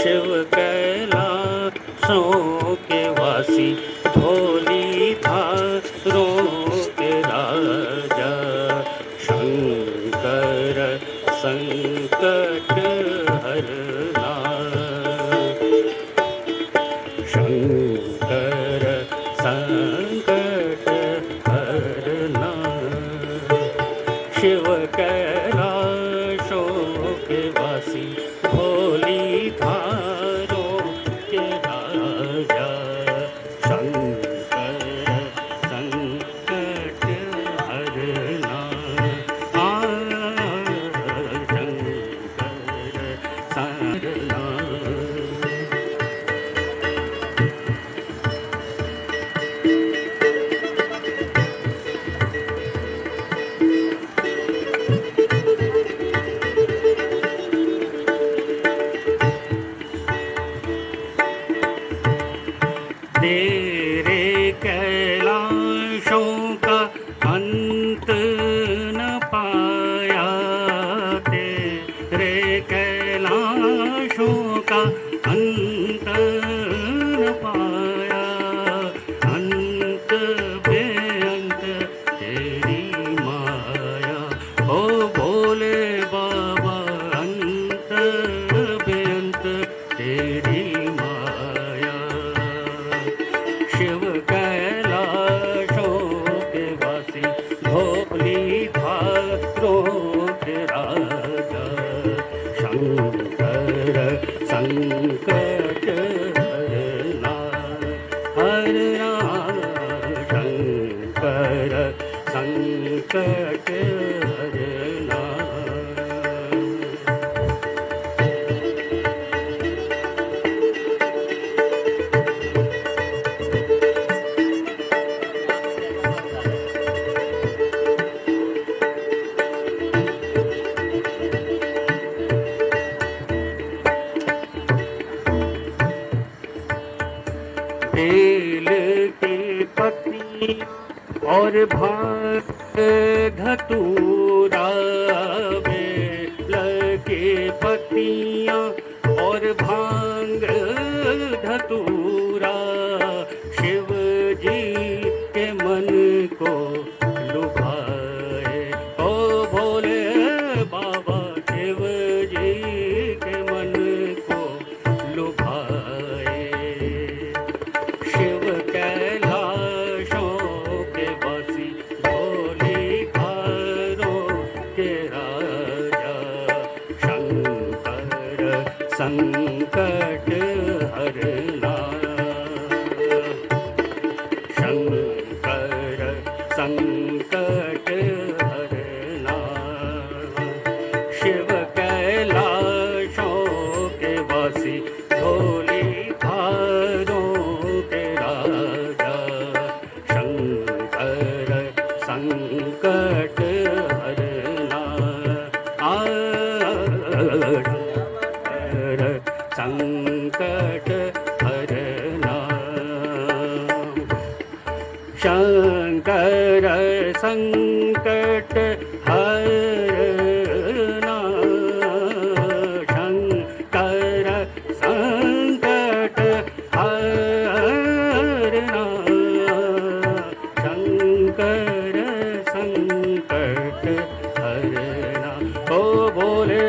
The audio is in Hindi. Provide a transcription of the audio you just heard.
शिव कैलाशों के वासी, धोली धारों के राजा, शंकर संकट हरना, शंकर संकट हरना। शिव कैलाशों के वासी, भोली धारों के राजा, शंकर संकट हरना, शंकर हरना। तेरे कैलाशों का अंत न पाया, तेरे कैलाशों का अंत न पाया, अंत बेअंत तेरी माया, ओ भोले बाबा अंत बेअंत तेरी माया। शिव कैलाशों के वासी, भोली धारों के राजा, शंकर संकट हरना, हरना, शंकर संकट हरना। बेल की पत्तियाँ और भांग धतूरा, बेल की पत्तियाँ और भांग धतूरा, शिव जी के मन को लुभाए, ओ भोले बाबा शिव जी के मन को लुभाए। शिव कैलाशों के वासी, भोली धारों के राजा, शंकर संकट हरना, शंकर संकट हरना। शिव कैलाशों के वासी, भोली धारों के राजा, शंकर संकट हरना, संकट हरना। शंकर संकट हरना, शंकर संकट हरना, शंकर संकट हरना, ओ बोले